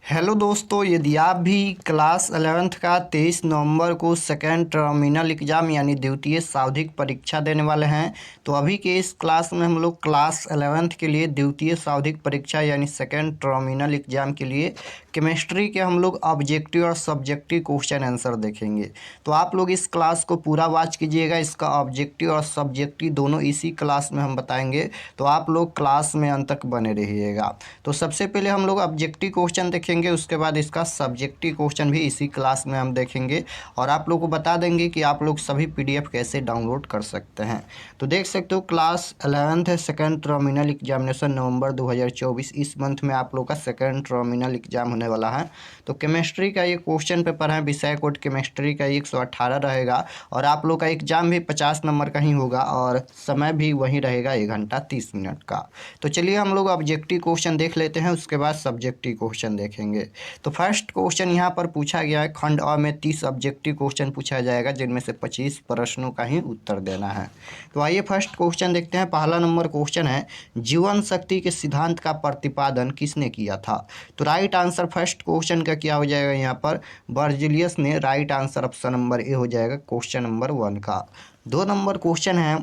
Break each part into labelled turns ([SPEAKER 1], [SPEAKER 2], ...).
[SPEAKER 1] Hello दोस्तों, यदि आप भी क्लास 11th का 23 नवंबर को सेकेंड टर्मिनल एग्ज़ाम यानी द्वितीय सावधिक परीक्षा देने वाले हैं, तो अभी के इस क्लास में हम लोग क्लास 11th के लिए द्वितीय सावधिक परीक्षा यानी सेकेंड टर्मिनल एग्ज़ाम के लिए केमिस्ट्री के हम लोग ऑब्जेक्टिव और सब्जेक्टिव क्वेश्चन आंसर देखेंगे। तो आप लोग इस क्लास को पूरा वॉच कीजिएगा। इसका ऑब्जेक्टिव और सब्जेक्टिव दोनों इसी क्लास में हम बताएंगे, तो आप लोग क्लास में अंत तक बने रहिएगा। तो सबसे पहले हम लोग ऑब्जेक्टिव क्वेश्चन देखेंगे, उसके बाद इसका सब्जेक्टिव क्वेश्चन भी इसी क्लास में हम देखेंगे और आप लोग को बता देंगे कि आप लोग सभी पीडीएफ कैसे डाउनलोड कर सकते हैं। तो देख सकते हो क्लास 11th है, सेकेंड टर्मिनल एग्जामिनेशन नवंबर 2024 इस मंथ में आप लोग का सेकेंड टर्मिनल एग्जाम होने वाला है। तो केमिस्ट्री का ये क्वेश्चन पेपर है, विषय कोड केमिस्ट्री का 118 रहेगा और आप लोग का एग्जाम भी 50 नंबर का ही होगा और समय भी वही रहेगा 1 घंटा 30 मिनट का। तो चलिए हम लोग ऑब्जेक्टिव क्वेश्चन देख लेते हैं, उसके बाद सब्जेक्टिव क्वेश्चन देखेंगे। तो फर्स्ट क्वेश्चन यहाँ पर पूछा गया है, खंड अ में 30 ऑब्जेक्टिव क्वेश्चन पूछा जाएगा जिनमें से 25 प्रश्नों का ही उत्तर देना है। तो आइए फर्स्ट क्वेश्चन देखते हैं। पहला नंबर क्वेश्चन है, जीवन शक्ति के सिद्धांत का प्रतिपादन किसने किया था? तो राइट आंसर फर्स्ट क्वेश्चन का क्या हो जाएगा यहाँ पर? बर्जिलियस ने। Right answer option number A हो जाएगा क्वेश्चन नंबर 1 का। 2 नंबर क्वेश्चन है,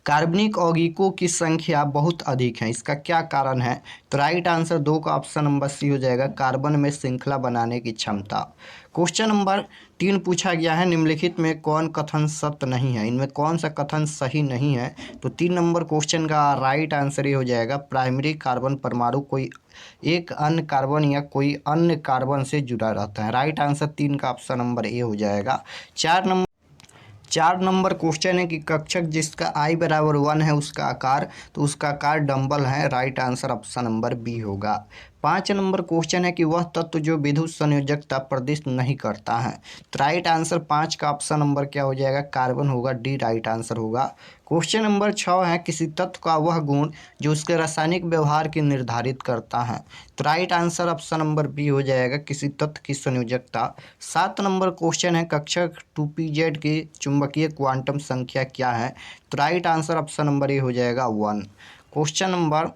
[SPEAKER 1] कार्बनिक यौगिकों की संख्या बहुत अधिक है, इसका क्या कारण है? तो राइट आंसर 2 का ऑप्शन नंबर सी हो जाएगा, कार्बन में श्रृंखला बनाने की क्षमता। क्वेश्चन नंबर 3 पूछा गया है, निम्नलिखित में कौन कथन सत्य नहीं है? इनमें कौन सा कथन सही नहीं है? तो 3 नंबर क्वेश्चन का राइट आंसर ये हो जाएगा, प्राइमरी कार्बन परमाणु कोई एक अन्य कार्बन या कोई अन्य कार्बन से जुड़ा रहता है। राइट आंसर 3 का ऑप्शन नंबर ए हो जाएगा। 4 नंबर क्वेश्चन है कि कक्षक जिसका I बराबर 1 है उसका आकार, तो उसका आकार डंबल है। Right answer option number B होगा। 5 नंबर क्वेश्चन है कि वह तत्व जो विद्युत संयोजकता प्रदर्शित नहीं करता है। तो राइट आंसर 5 का ऑप्शन नंबर क्या हो जाएगा? कार्बन होगा। डी राइट आंसर होगा। क्वेश्चन नंबर 6 है, किसी तत्व का वह गुण जो उसके रासायनिक व्यवहार की निर्धारित करता है। तो right answer option number B हो जाएगा, किसी तत्व की संयोजकता। 7 नंबर क्वेश्चन है, कक्षक 2pz की चुंबकीय क्वांटम संख्या क्या है? तो right answer option number A हो जाएगा 1। क्वेश्चन नंबर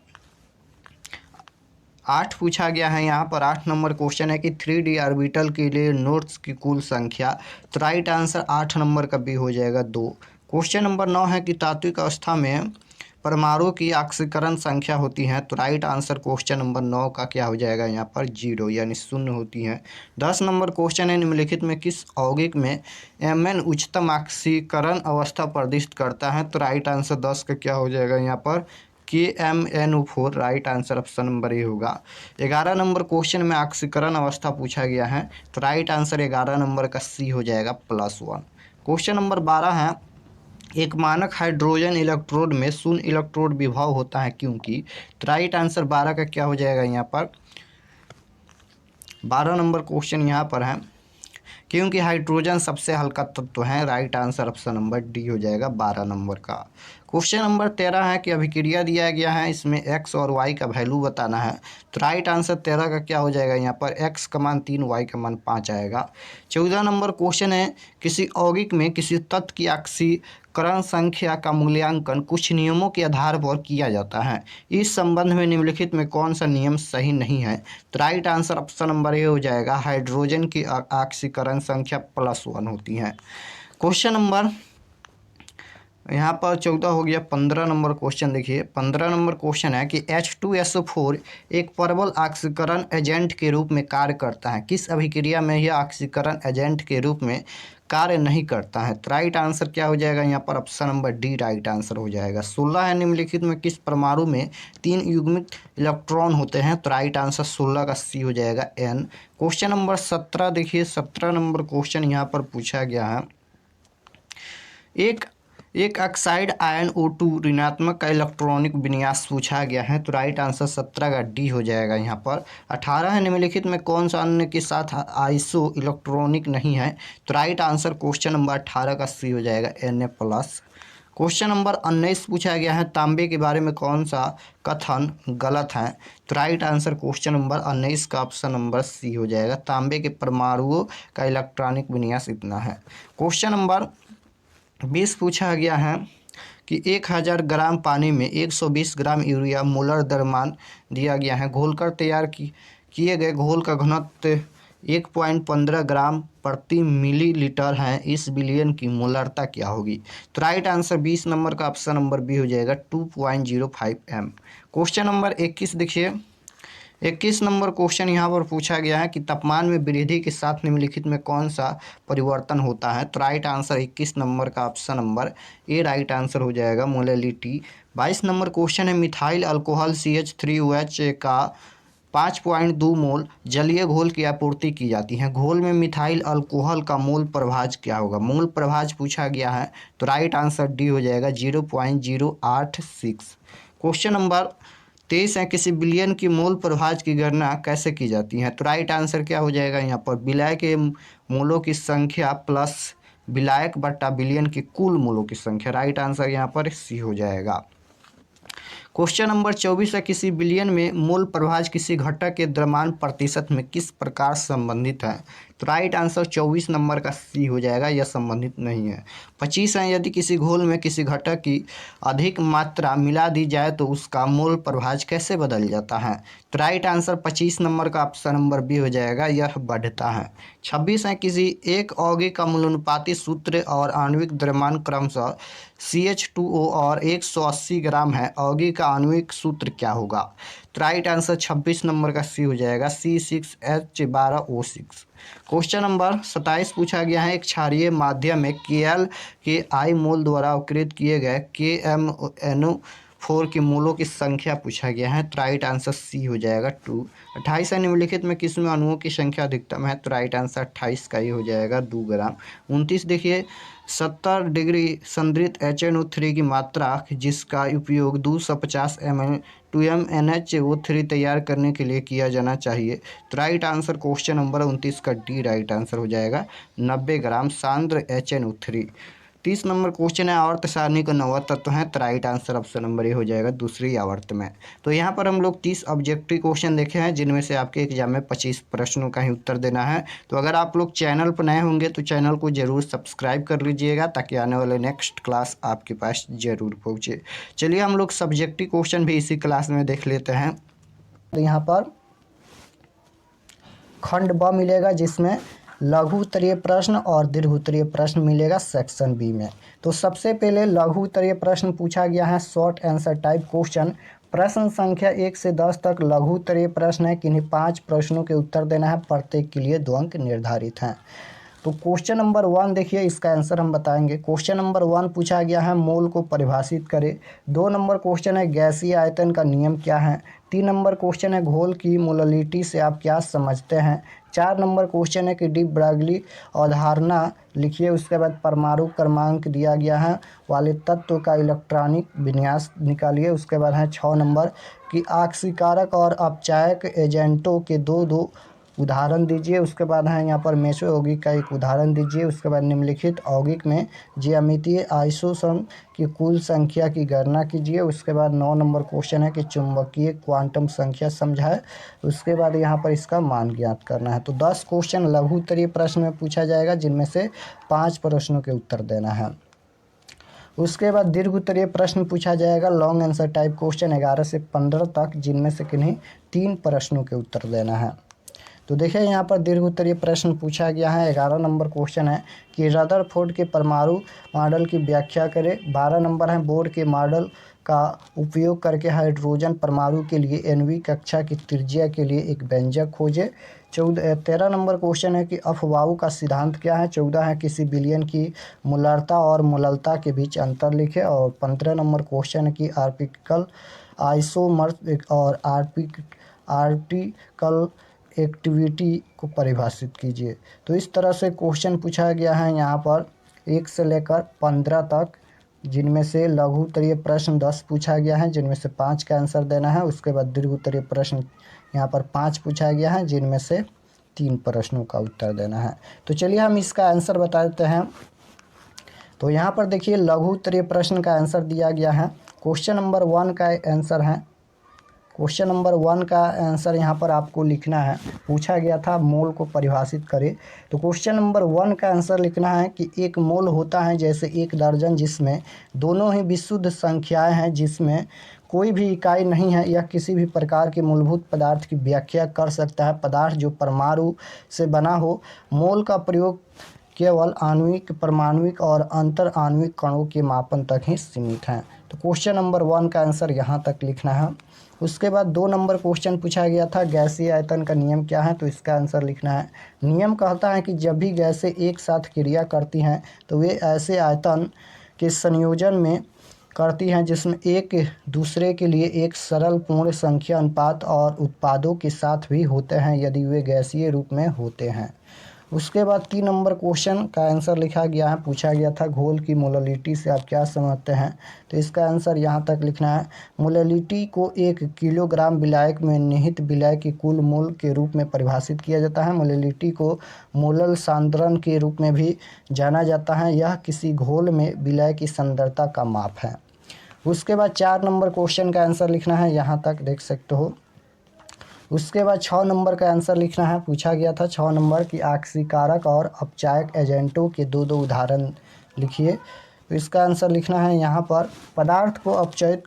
[SPEAKER 1] 8 पूछा गया है, यहाँ पर 8 नंबर क्वेश्चन है कि 3d ऑर्बिटल के लिए नोड्स की कुल संख्या। तो राइट आंसर 8 नंबर का बी हो जाएगा 2। क्वेश्चन नंबर 9 है कि तात्विक अवस्था में परमाणु की ऑक्सीकरण संख्या होती है। तो राइट आंसर क्वेश्चन नंबर 9 का क्या हो जाएगा यहाँ पर? 0 यानी शून्य होती है। 10 नंबर क्वेश्चन है, निम्नलिखित में किस यौगिक में Mn उच्चतम ऑक्सीकरण अवस्था प्रदर्शित करता है? तो राइट आंसर 10 का क्या हो जाएगा यहाँ पर? KMnO4। Right answer option number A होगा। 11 नंबर क्वेश्चन में ऑक्सीकरण अवस्था पूछा गया है। तो राइट आंसर 11 नंबर का सी हो जाएगा +1। क्वेश्चन नंबर 12 है, एक मानक हाइड्रोजन इलेक्ट्रोड में शून्य इलेक्ट्रोड विभव होता है क्योंकि? तो राइट आंसर 12 का क्या हो जाएगा यहाँ पर? 12 नंबर क्वेश्चन यहाँ पर है, क्योंकि हाइड्रोजन सबसे हल्का तत्व है। Right answer option number D हो जाएगा 12 नंबर का। क्वेश्चन नंबर 13 है कि अभिक्रिया दिया गया है, इसमें x और y का वैल्यू बताना है। तो राइट आंसर 13 का क्या हो जाएगा यहाँ पर? x का मान 3, y का मान 5 आएगा। 14 नंबर क्वेश्चन है, किसी यौगिक में किसी तत्व की ऑक्सीकरण संख्या का मूल्यांकन कुछ नियमों के आधार पर किया जाता है। इस संबंध में निम्नलिखित में कौन सा नियम सही नहीं है? तो right answer option number A हो जाएगा, हाइड्रोजन की ऑक्सीकरण संख्या +1 होती है। क्वेश्चन नंबर यहाँ पर 14 हो गया। 15 नंबर क्वेश्चन देखिए। 15 नंबर क्वेश्चन है कि H2SO4 एक प्रबल ऑक्सीकरण एजेंट के रूप में कार्य करता है, किस अभिक्रिया में यह ऑक्सीकरण एजेंट के रूप में कार्य नहीं करता है? तो राइट आंसर क्या हो जाएगा यहाँ पर? Option number D right answer हो जाएगा। 16 है, निम्नलिखित में किस परमाणु में 3 युग्मित इलेक्ट्रॉन होते हैं? तो राइट आंसर 16 का सी हो जाएगा N। क्वेश्चन नंबर 17 देखिए। 17 नंबर क्वेश्चन यहाँ पर पूछा गया है, एक ऑक्साइड आयन O2 ऋणात्मक का इलेक्ट्रॉनिक विन्यास पूछा गया है। तो राइट आंसर 17 का डी हो जाएगा यहाँ पर। 18 है, निम्नलिखित में कौन सा अन्य के साथ आइसो इलेक्ट्रॉनिक नहीं है? तो राइट आंसर क्वेश्चन नंबर 18 का सी हो जाएगा Na+। क्वेश्चन नंबर 19 पूछा गया है, तांबे के बारे में कौन सा कथन गलत है? तो राइट आंसर क्वेश्चन नंबर 19 का ऑप्शन नंबर सी हो जाएगा, तांबे के परमाणुओं का इलेक्ट्रॉनिक विन्यास इतना है। क्वेश्चन नंबर 20 पूछा गया है कि 1000 ग्राम पानी में 120 ग्राम यूरिया मोलर द्रव्यमान दिया गया है, घोलकर तैयार किए गए घोल का घनत्व 1.15 ग्राम प्रति मिलीलीटर है, इस विलयन की मोलरता क्या होगी? तो राइट आंसर 20 नंबर का ऑप्शन नंबर बी हो जाएगा 2.05 m। क्वेश्चन नंबर 21 देखिए। 21 नंबर क्वेश्चन यहाँ पर पूछा गया है कि तापमान में वृद्धि के साथ निम्नलिखित में कौन सा परिवर्तन होता है? तो राइट आंसर 21 नंबर का option number A right answer हो जाएगा, मोलैलिटी। 22 नंबर क्वेश्चन है मिथाइल अल्कोहल CH3OH का 5.2 मोल जलीय घोल की आपूर्ति की जाती है। घोल में मिथाइल अल्कोहल का मोल प्रभाज क्या होगा? मोल प्रभाज पूछा गया है, तो राइट आंसर डी हो जाएगा 0.086। क्वेश्चन नंबर 23 है किसी विलयन की मोल प्रभाज की गणना कैसे की जाती है? तो राइट आंसर क्या हो जाएगा यहाँ पर? विलय के मोलों की संख्या प्लस विलायक बट्टा विलयन की कुल मोलों की संख्या। राइट आंसर यहाँ पर सी हो जाएगा। क्वेश्चन नंबर 24 है किसी विलयन में मोल प्रभाज किसी घटक के द्रव्यमान प्रतिशत में किस प्रकार संबंधित है? तो राइट आंसर 24 नंबर का सी हो जाएगा, यह संबंधित नहीं है। 25 है यदि किसी घोल में किसी घटक की अधिक मात्रा मिला दी जाए तो उसका मोल प्रभाज कैसे बदल जाता है? तो राइट आंसर 25 नंबर का ऑप्शन नंबर बी हो जाएगा, यह बढ़ता है। 26 है किसी एक यौगिक का मूलानुपाती सूत्र और आणविक द्रव्यमान क्रमशः CH2O और 180 ग्राम है, यौगिक का आणविक सूत्र क्या होगा? तो राइट आंसर 26 नंबर का सी हो जाएगा, C6H12O6। क्वेश्चन नंबर 27 पूछा गया है एक क्षारीय माध्यम में Kl के I मोल द्वारा अवकृत किए गए KMnO4 के मोलों की संख्या पूछा गया है, तो राइट आंसर सी हो जाएगा 2। 28 है निम्नलिखित में किसमें अणुओं की संख्या अधिकतम है? तो राइट आंसर 28 का ही हो जाएगा 2 ग्राम। 29 देखिए 70 डिग्री संतृप्त HNO3 की मात्रा जिसका उपयोग 250 ml 2MnHO3 तैयार करने के लिए किया जाना चाहिए। तो राइट आंसर क्वेश्चन नंबर 29 का डी राइट आंसर हो जाएगा 90 ग्राम सांद्र HNO3। 30 नंबर क्वेश्चन है आवर्त सारणी का 9वां तत्व है, तो right answer option number A हो जाएगा दूसरी आवर्त में। तो यहाँ पर हम लोग 30 ऑब्जेक्टिव क्वेश्चन देखे हैं जिनमें से आपके एग्जाम में 25 प्रश्नों का ही उत्तर देना है। तो अगर आप लोग चैनल पर नए होंगे तो चैनल को जरूर सब्सक्राइब कर लीजिएगा ताकि आने वाले नेक्स्ट क्लास आपके पास जरूर पहुँचे। चलिए हम लोग सब्जेक्टिव क्वेश्चन भी इसी क्लास में देख लेते हैं। तो यहाँ पर खंड ब मिलेगा जिसमें लघु उत्तरीय प्रश्न और दीर्घ उत्तरीय प्रश्न मिलेगा सेक्शन बी में। तो सबसे पहले लघु उत्तरीय प्रश्न पूछा गया है शॉर्ट आंसर टाइप क्वेश्चन। प्रश्न संख्या 1 से 10 तक लघु उत्तरीय प्रश्न है, किन्हीं 5 प्रश्नों के उत्तर देना है, प्रत्येक के लिए 2 अंक निर्धारित हैं। तो क्वेश्चन नंबर 1 देखिए, इसका आंसर हम बताएंगे। क्वेश्चन नंबर 1 पूछा गया है मोल को परिभाषित करें। 2 नंबर क्वेश्चन है गैसीय आयतन का नियम क्या है। 3 नंबर क्वेश्चन है घोल की मोलैलिटी से आप क्या समझते हैं। 4 नंबर क्वेश्चन है कि डी ब्रॉगली अवधारणा लिखिए। उसके बाद परमाणु क्रमांक दिया गया है वाले तत्व का इलेक्ट्रॉनिक विन्यास निकालिए। उसके बाद है 6 नंबर कि आक्सीकारक और अपचायक एजेंटों के दो उदाहरण दीजिए। उसके बाद है यहाँ पर मेसो यौगिक का एक उदाहरण दीजिए। उसके बाद निम्नलिखित यौगिक में ज्यामितीय आइसोसम की कुल संख्या की गणना कीजिए। उसके बाद 9 नंबर क्वेश्चन है कि चुंबकीय क्वांटम संख्या समझाए। उसके बाद यहाँ पर इसका मान ज्ञात करना है। तो 10 क्वेश्चन लघु उत्तरीय प्रश्न में पूछा जाएगा जिनमें से 5 प्रश्नों के उत्तर देना है। उसके बाद दीर्घ उत्तरीय प्रश्न पूछा जाएगा लॉन्ग आंसर टाइप क्वेश्चन 11 से 15 तक, जिनमें से किन्हीं 3 प्रश्नों के उत्तर देना है। तो देखिए यहाँ पर दीर्घ उत्तरीय प्रश्न पूछा गया है। 11 नंबर क्वेश्चन है कि रदरफोर्ड के परमाणु मॉडल की व्याख्या करें। 12 नंबर है बोर के मॉडल का उपयोग करके हाइड्रोजन परमाणु के लिए NV कक्षा की त्रिज्या के लिए एक व्यंजक खोजे। 13 नंबर क्वेश्चन है कि अफवाऊ का सिद्धांत क्या है। 14 है किसी विलयन की मोलरता और मोललता के बीच अंतर लिखे। और 15 नंबर क्वेश्चन है कि आर्टिकल आइसोमर और आर्टिकल एक्टिविटी को परिभाषित कीजिए। तो इस तरह से क्वेश्चन पूछा गया है यहाँ पर 1 से लेकर 15 तक, जिनमें से लघु उत्तरीय प्रश्न 10 पूछा गया है जिनमें से 5 का आंसर देना है। उसके बाद दीर्घ उत्तरीय प्रश्न यहाँ पर 5 पूछा गया है जिनमें से 3 प्रश्नों का उत्तर देना है। तो चलिए हम इसका आंसर बता देते हैं। तो यहाँ पर देखिए लघु उत्तरीय प्रश्न का आंसर दिया गया है। क्वेश्चन नंबर 1 का आंसर है, क्वेश्चन नंबर 1 का आंसर यहाँ पर आपको लिखना है। पूछा गया था मोल को परिभाषित करें। तो क्वेश्चन नंबर 1 का आंसर लिखना है कि एक मोल होता है जैसे 1 दर्जन जिसमें दोनों ही विशुद्ध संख्याएं हैं, जिसमें कोई भी इकाई नहीं है। यह किसी भी प्रकार के मूलभूत पदार्थ की व्याख्या कर सकता है। पदार्थ जो परमाणु से बना हो। मोल का प्रयोग केवल आणविक, परमाणुक और अंतर आणविक कणों के मापन तक ही सीमित है। तो क्वेश्चन नंबर 1 का आंसर यहाँ तक लिखना है। उसके बाद 2 नंबर क्वेश्चन पूछा गया था, गैसीय आयतन का नियम क्या है, तो इसका आंसर लिखना है। नियम कहता है कि जब भी गैसें एक साथ क्रिया करती हैं तो वे ऐसे आयतन के संयोजन में करती हैं जिसमें एक दूसरे के लिए एक सरल पूर्ण संख्या अनुपात और उत्पादों के साथ भी होते हैं यदि वे गैसीय रूप में होते हैं। उसके बाद 3 नंबर क्वेश्चन का आंसर लिखा गया है, पूछा गया था घोल की मोललिटी से आप क्या समझते हैं, तो इसका आंसर यहाँ तक लिखना है। मोललिटी को 1 किलोग्राम विलायक में निहित विलय के कुल मोल के रूप में परिभाषित किया जाता है। मोललिटी को मोलल सांद्रण के रूप में भी जाना जाता है। यह किसी घोल में विलय की सांद्रता का माप है। उसके बाद 4 नंबर क्वेश्चन का आंसर लिखना है, यहाँ तक देख सकते हो। उसके बाद 6 नंबर का आंसर लिखना है, पूछा गया था 6 नंबर की आक्सीकारक और अपचायक एजेंटों के दो उदाहरण लिखिए। तो इसका आंसर लिखना है यहाँ पर, पदार्थ को अपचयित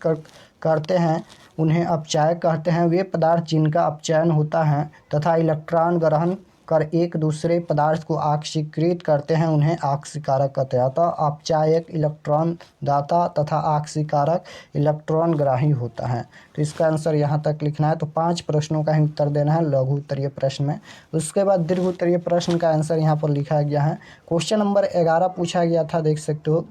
[SPEAKER 1] करते हैं उन्हें अपचायक कहते हैं। वे पदार्थ जिनका अपचयन होता है तथा इलेक्ट्रॉन ग्रहण कर एक दूसरे पदार्थ को ऑक्सीकृत करते हैं उन्हें ऑक्सीकारक कहते हैं। अतः अपचायक इलेक्ट्रॉन दाता तथा ऑक्सीकारक इलेक्ट्रॉन ग्राही होता है। तो इसका आंसर यहाँ तक लिखना है। तो 5 प्रश्नों का ही उत्तर देना है लघु उत्तरीय प्रश्न में। उसके बाद दीर्घ उत्तरीय प्रश्न का आंसर यहाँ पर लिखा गया है। क्वेश्चन नंबर 11 पूछा गया था, देख सकते हो,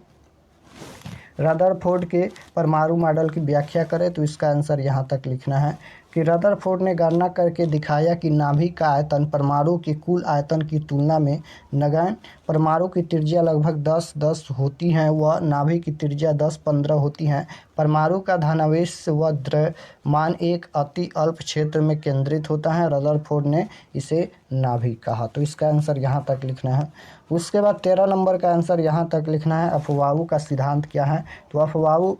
[SPEAKER 1] रदरफोर्ड के परमाणु मॉडल की व्याख्या करें, तो इसका आंसर यहाँ तक लिखना है कि रदरफोर्ड ने गणना करके दिखाया कि नाभिक का आयतन परमाणु के कुल आयतन की तुलना में नगण्य। परमाणु की त्रिज्या लगभग 10-10 होती है व नाभिक की त्रिज्या 10-15 होती है। परमाणु का धनावेश व द्रव्यमान एक अति अल्प क्षेत्र में केंद्रित होता है। रदरफोर्ड ने इसे नाभिक कहा। तो इसका आंसर यहाँ तक लिखना है। उसके बाद 13 नंबर का आंसर यहाँ तक लिखना है, अफवाऊ का सिद्धांत क्या है, तो अफवाऊ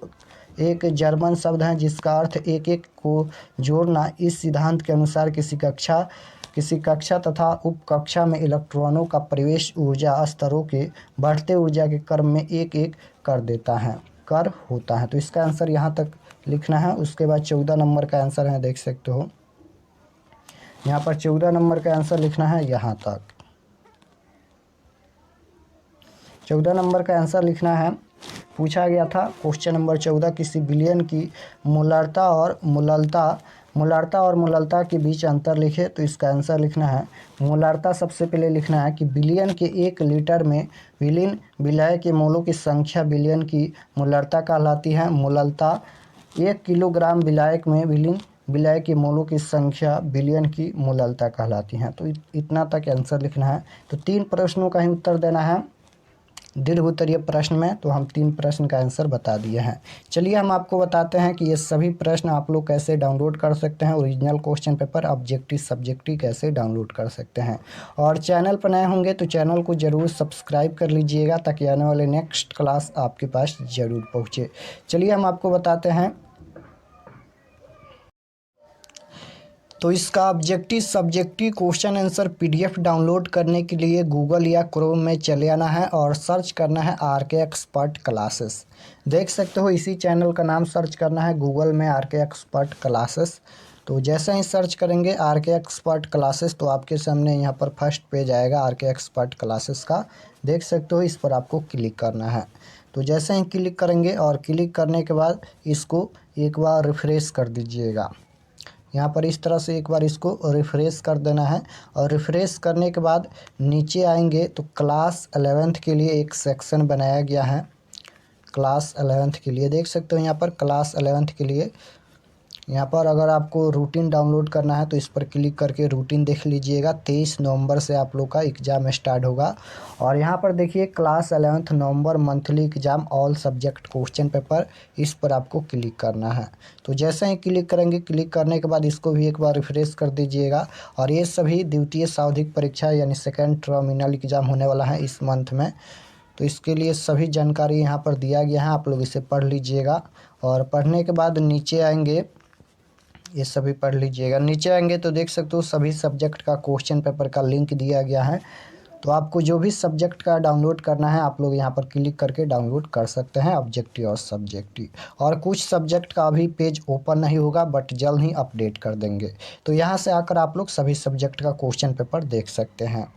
[SPEAKER 1] एक जर्मन शब्द है जिसका अर्थ एक एक को जोड़ना। इस सिद्धांत के अनुसार किसी कक्षा तथा उपकक्षा में इलेक्ट्रॉनों का प्रवेश ऊर्जा स्तरों के बढ़ते ऊर्जा के क्रम में एक एक कर होता है। तो इसका आंसर यहाँ तक लिखना है। उसके बाद 14 नंबर का आंसर है, देख सकते हो, यहाँ पर 14 नंबर का आंसर लिखना है यहाँ तक। 14 नंबर का आंसर लिखना है, पूछा गया था क्वेश्चन नंबर 14, किसी विलयन की मोलरता और मोललता के बीच अंतर लिखे, तो इसका आंसर लिखना है। मोलरता सबसे पहले लिखना है कि विलयन के 1 लीटर में विलीन विलय के मोलों की संख्या विलयन की मोलरता कहलाती है। मोललता 1 किलोग्राम विलायक में विलीन विलय के मोलों की संख्या विलयन की मोललता कहलाती है। तो इतना तक आंसर लिखना है। तो 3 प्रश्नों का ही उत्तर देना है दीर्घ उत्तरीय प्रश्न में। तो हम 3 प्रश्न का आंसर बता दिए हैं। चलिए हम आपको बताते हैं कि ये सभी प्रश्न आप लोग कैसे डाउनलोड कर सकते हैं। Original question paper objective subjective कैसे डाउनलोड कर सकते हैं। और चैनल पर नए होंगे तो चैनल को ज़रूर सब्सक्राइब कर लीजिएगा ताकि आने वाले नेक्स्ट क्लास आपके पास ज़रूर पहुँचे। चलिए हम आपको बताते हैं। तो इसका objective subjective question answer PDF download करने के लिए गूगल या क्रोम में चले आना है और सर्च करना है RK एक्सपर्ट क्लासेस। देख सकते हो इसी चैनल का नाम सर्च करना है गूगल में RK एक्सपर्ट क्लासेस। तो जैसे ही सर्च करेंगे RK एक्सपर्ट क्लासेस तो आपके सामने यहाँ पर फर्स्ट पेज आएगा RK एक्सपर्ट क्लासेस का। देख सकते हो, इस पर आपको क्लिक करना है। तो जैसे ही क्लिक करेंगे और क्लिक करने के बाद इसको एक बार रिफ़्रेश कर दीजिएगा। यहाँ पर इस तरह से एक बार इसको रिफ़्रेश कर देना है। और रिफ़्रेश करने के बाद नीचे आएंगे तो क्लास 11th के लिए एक सेक्शन बनाया गया है। क्लास 11th के लिए देख सकते हो यहाँ पर क्लास 11th के लिए यहाँ पर अगर आपको रूटीन डाउनलोड करना है तो इस पर क्लिक करके रूटीन देख लीजिएगा। 23 नवंबर से आप लोग का एग्ज़ाम स्टार्ट होगा। और यहाँ पर देखिए क्लास 11th नवंबर monthly exam all subject question paper, इस पर आपको क्लिक करना है। तो जैसे ही क्लिक करेंगे, क्लिक करने के बाद इसको भी एक बार रिफ़्रेश कर दीजिएगा। और ये सभी द्वितीय सावधिक परीक्षा यानी सेकेंड टर्मिनल एग्ज़ाम होने वाला है इस मंथ में। तो इसके लिए सभी जानकारी यहाँ पर दिया गया है, आप लोग इसे पढ़ लीजिएगा। और पढ़ने के बाद नीचे आएंगे, ये सभी पढ़ लीजिएगा। नीचे आएंगे तो देख सकते हो सभी सब्जेक्ट का क्वेश्चन पेपर का लिंक दिया गया है। तो आपको जो भी सब्जेक्ट का डाउनलोड करना है आप लोग यहाँ पर क्लिक करके डाउनलोड कर सकते हैं, ऑब्जेक्टिव और सब्जेक्टिव। और कुछ सब्जेक्ट का अभी पेज ओपन नहीं होगा बट जल्द ही अपडेट कर देंगे। तो यहाँ से आकर आप लोग सभी सब्जेक्ट का क्वेश्चन पेपर देख सकते हैं।